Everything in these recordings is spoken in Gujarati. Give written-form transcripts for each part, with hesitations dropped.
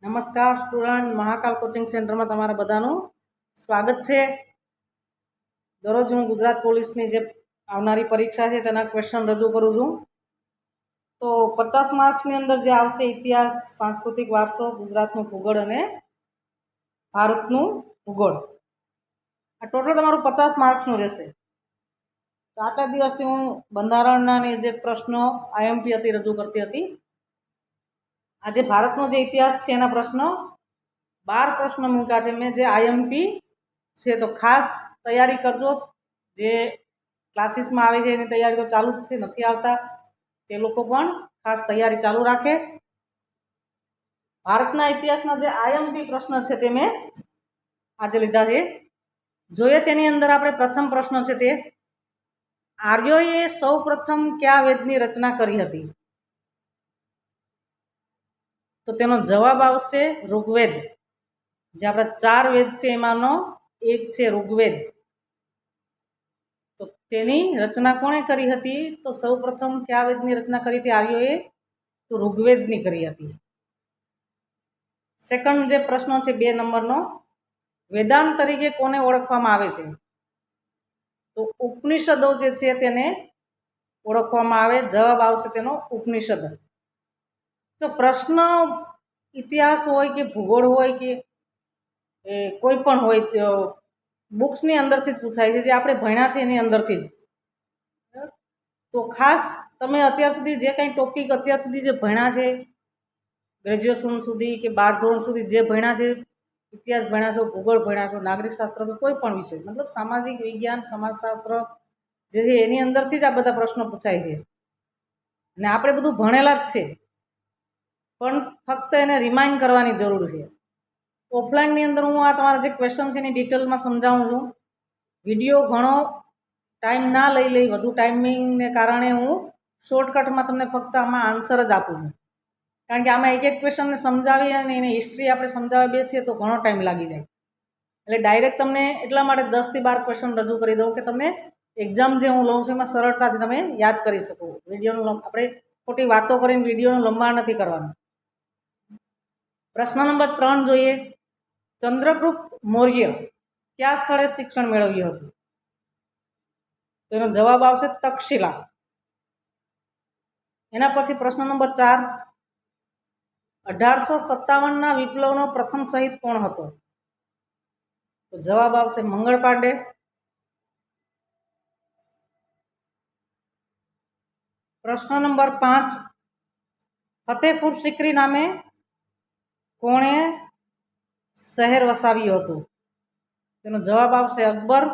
નમસ્કાર સ્ટુડન્ટ, મહાકાલ કોચિંગ સેન્ટરમાં તમારા બધાનું સ્વાગત છે। દરરોજ હું ગુજરાત પોલીસની જે આવનારી પરીક્ષા છે તેના ક્વેશ્ચન રજૂ કરું છું। તો 50 માર્ક્સની અંદર જે આવશે ઇતિહાસ, સાંસ્કૃતિક વારસો, ગુજરાતનું ભૂગોળ અને ભારતનું ભૂગોળ, આ ટોટલ તમારું 50 માર્ક્સનું રહેશે। તો આટલા દિવસથી હું બંધારણના જે પ્રશ્નો આઈએમપી હતી રજૂ કરતી હતી। આજે ભારતનો જે ઇતિહાસ છે એના પ્રશ્નો 12 પ્રશ્ન મૂક્યા છે મેં, જે આઈએમપી છે। તો ખાસ તૈયારી કરજો। જે ક્લાસીસમાં આવે છે એની તૈયારી તો ચાલુ જ છે, નથી આવતા તે લોકો પણ ખાસ તૈયારી ચાલુ રાખે। ભારતના ઇતિહાસના જે આઈએમપી પ્રશ્ન છે તે મેં આજે લીધા છે। જોઈએ તેની અંદર આપણે પ્રથમ પ્રશ્ન છે તે, આર્યોએ સૌ પ્રથમ કયા વેદની રચના કરી હતી? તો તેનો જવાબ આવશે ઋગ્વેદ। જે આપણા 4 વેદ છે એમાંનો એક છે ઋગ્વેદ। તો તેની રચના કોણે કરી હતી? તો સૌ પ્રથમ કયા વેદની રચના કરી હતી આર્યોએ? તો ઋગ્વેદની કરી હતી। સેકન્ડ જે પ્રશ્ન છે 2 નંબરનો, વેદાંત તરીકે કોને ઓળખવામાં આવે છે? તો ઉપનિષદો જે છે તેને ઓળખવામાં આવે। જવાબ આવશે તેનો ઉપનિષદ। તો પ્રશ્ન ઇતિહાસ હોય કે ભૂગોળ હોય કે કોઈ પણ હોય, બુક્સની અંદરથી જ પૂછાય છે, જે આપણે ભણ્યા છે એની અંદરથી જ। તો ખાસ તમે અત્યાર સુધી જે કંઈ ટોપિક અત્યાર સુધી જે ભણ્યા છે, ગ્રેજ્યુએશન સુધી કે 12 ધોરણ સુધી જે ભણ્યા છે, ઇતિહાસ ભણ્યા છો, ભૂગોળ ભણ્યા છો, નાગરિક શાસ્ત્ર કે કોઈ પણ વિષય, મતલબ સામાજિક વિજ્ઞાન, સમાજશાસ્ત્ર જે છે એની અંદરથી જ આ બધા પ્રશ્નો પૂછાય છે। અને આપણે બધું ભણેલા જ છે, પણ ફક્ત એને રિમાઇન્ડ કરવાની જરૂર છે। ઓફલાઈનની અંદર હું આ તમારા જે ક્વેશ્ચન છે એની ડિટેલમાં સમજાવું છું। વિડીયો ઘણો ટાઈમ ના લઈ વધુ ટાઈમિંગને કારણે હું શોર્ટકટમાં તમને ફક્ત આમાં આન્સર જ આપું છું। કારણ કે આમાં એક એક ક્વેશ્ચનને સમજાવી અને એની હિસ્ટ્રી આપણે સમજાવવા બેસીએ તો ઘણો ટાઈમ લાગી જાય। એટલે ડાયરેક્ટ તમને એટલા માટે 10 થી 12 ક્વેશ્ચન રજૂ કરી દઉં કે તમને એક્ઝામ જે હું લઉં છું એમાં સરળતાથી તમે યાદ કરી શકો। વિડીયોનું આપણે ખોટી વાતો કરીને વિડીયોનું લંબાણ નથી કરવાનું। પ્રશ્ન નંબર 3 જોઈએ, ચંદ્રગુપ્ત મૌર્ય કયા સ્થળે શિક્ષણ મેળવ્યું હતું? તેનો જવાબ આવશે તક્ષશિલા। એના પછી પ્રશ્ન નંબર 4, 1857ના વિપ્લવનો પ્રથમ શહીદ કોણ હતો? તો જવાબ આવશે મંગળ પાંડે। પ્રશ્ન નંબર 5, ફતેહપુર સિકરી નામે કોણે શહેર વસાવ્યું હતું? તેનો જવાબ આવશે અકબર।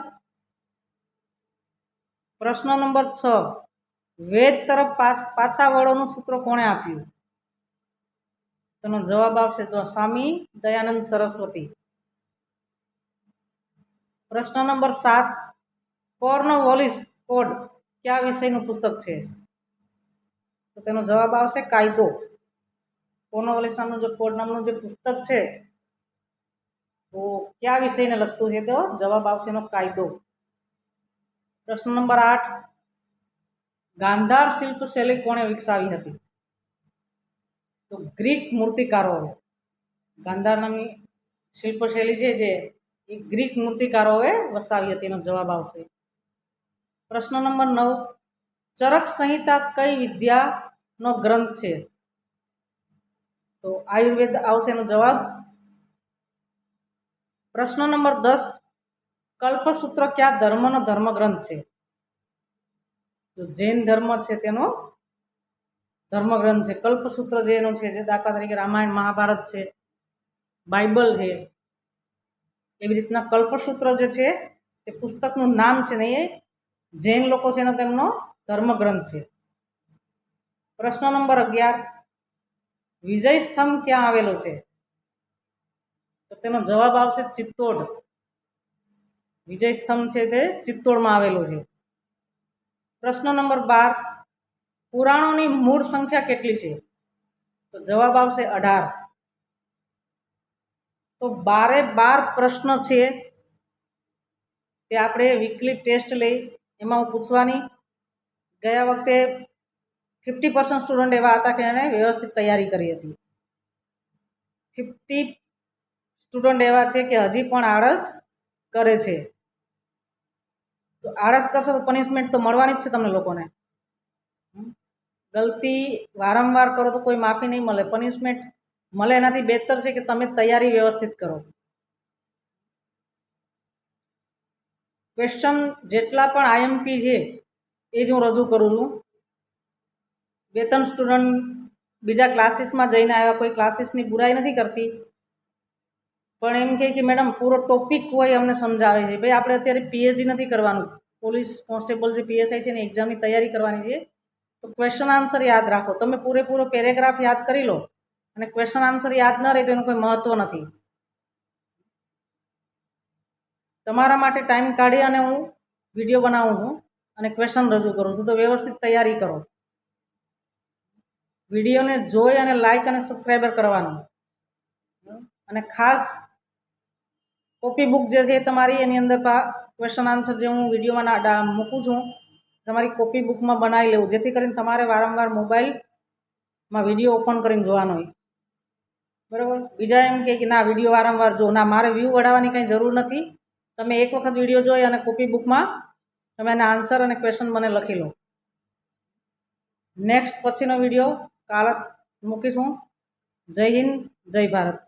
પ્રશ્ન નંબર 6, વેદ તરફ પાછા વળોનું સૂત્ર કોણે આપ્યું? તેનો જવાબ આવશે તો સ્વામી દયાનંદ સરસ્વતી। પ્રશ્ન નંબર 7, કોર્નવોલિસ કોડ કયા વિષયનું પુસ્તક છે? તો તેનો જવાબ આવશે કાયદો। કોર્નવોલિસ નામનું જે કોડ નામનું જે પુસ્તક છે તો કયા વિષયને લગતું છે? તો જવાબ આવશે એનો કાયદો। પ્રશ્ન નંબર 8, ગાંધાર શિલ્પશૈલી કોણે વિકસાવી હતી? તો ગ્રીક મૂર્તિકારોએ। ગાંધાર નામની શિલ્પશૈલી છે જે એ ગ્રીક મૂર્તિકારોએ વસાવી હતી, એનો જવાબ આવશે। પ્રશ્ન નંબર 9, ચરક સંહિતા કઈ વિદ્યાનો ગ્રંથ છે? તો આયુર્વેદ આવશે એનો જવાબ। પ્રશ્ન નંબર 10, કલ્પસૂત્ર કયા ધર્મનો ધર્મગ્રંથ છે? તો જૈન ધર્મ છે તેનો ધર્મગ્રંથ છે કલ્પસૂત્ર, જે એનો છે, જે દાખલા તરીકે રામાયણ, મહાભારત છે, બાઇબલ છે, એવી રીતના કલ્પસૂત્ર જે છે તે પુસ્તકનું નામ છે ને એ જૈન લોકો છે એનો તેમનો ધર્મગ્રંથ છે। પ્રશ્ન નંબર 11, વિજય સ્તંભ ક્યાં આવેલો છે? તો તેનો જવાબ આવશે ચિત્તોડ। વિજય સ્તંભ છે તે ચિત્તોડમાં આવેલો છે। પ્રશ્ન નંબર 12, પુરાણોની મૂળ સંખ્યા કેટલી છે? તો જવાબ આવશે 18। તો 12 પ્રશ્ન છે તે આપણે વીકલી ટેસ્ટ લઈ એમાં હું પૂછવાની। ગયા વખતે 50% સ્ટુડન્ટ એવા હતા કે એને વ્યવસ્થિત તૈયારી કરી હતી। 50 સ્ટુડન્ટ એવા છે કે હજી પણ આળસ કરે છે. તો આળસ કરશો તો પનિશમેન્ટ તો મળવાની જ છે તમને લોકોને. ગલતી વારંવાર કરો તો કોઈ માફી નહીં મળે, પનિશમેન્ટ મળે. એનાથી બહેતર છે કે તમે તૈયારી વ્યવસ્થિત કરો. ક્વેશ્ચન જેટલા પણ આઈએમપી છે એ જ હું રજૂ કરું છું. 2-3 સ્ટુડન્ટ બીજા ક્લાસીસમાં જઈને આવ્યા, કોઈ ક્લાસીસની બુરાઈ નથી કરતી, પણ એમ કહે કે મેડમ પૂરો ટોપિક હોય અમને સમજાવે છે. ભાઈ આપણે અત્યારે પીએચડી નથી કરવાનું, પોલીસ કોન્સ્ટેબલ જે પીએસઆઈ છે ને એક્ઝામની તૈયારી કરવાની છે. તો ક્વેશ્ચન આન્સર યાદ રાખો. તમે પૂરેપૂરો પેરેગ્રાફ યાદ કરી લો અને ક્વેશ્ચન આન્સર યાદ ન રહે તો એનું કોઈ મહત્વ નથી. તમારા માટે ટાઈમ કાઢી અને હું વિડીયો બનાવું છું અને ક્વેશ્ચન રજૂ કરું છું. તો વ્યવસ્થિત તૈયારી કરો. વિડીયોને જોઈ અને લાઈક અને સબસ્ક્રાઈબર કરવાનું. અને ખાસ કોપી બુક જે છે તમારી, એની અંદર ક્વેશ્ચન આન્સર જે હું વિડીયોમાં મૂકું છું તમારી કોપી બુકમાં બનાવી લેવું, જેથી કરીને તમારે વારંવાર મોબાઈલમાં વિડીયો ઓપન કરીને જોવાનો હોય. બરાબર. બીજા એમ કે ના વિડીયો વારંવાર જો, ના, મારે વ્યૂ વડાવવાની કંઈ જરૂર નથી. તમે એક વખત વિડીયો જોઈ અને કોપી બુકમાં તમે એના આન્સર અને ક્વેશ્ચન મને લખી લો. નેક્સ્ટ પછીનો વિડીયો કાલ મૂકીશું. જય હિન્દ, જય ભારત.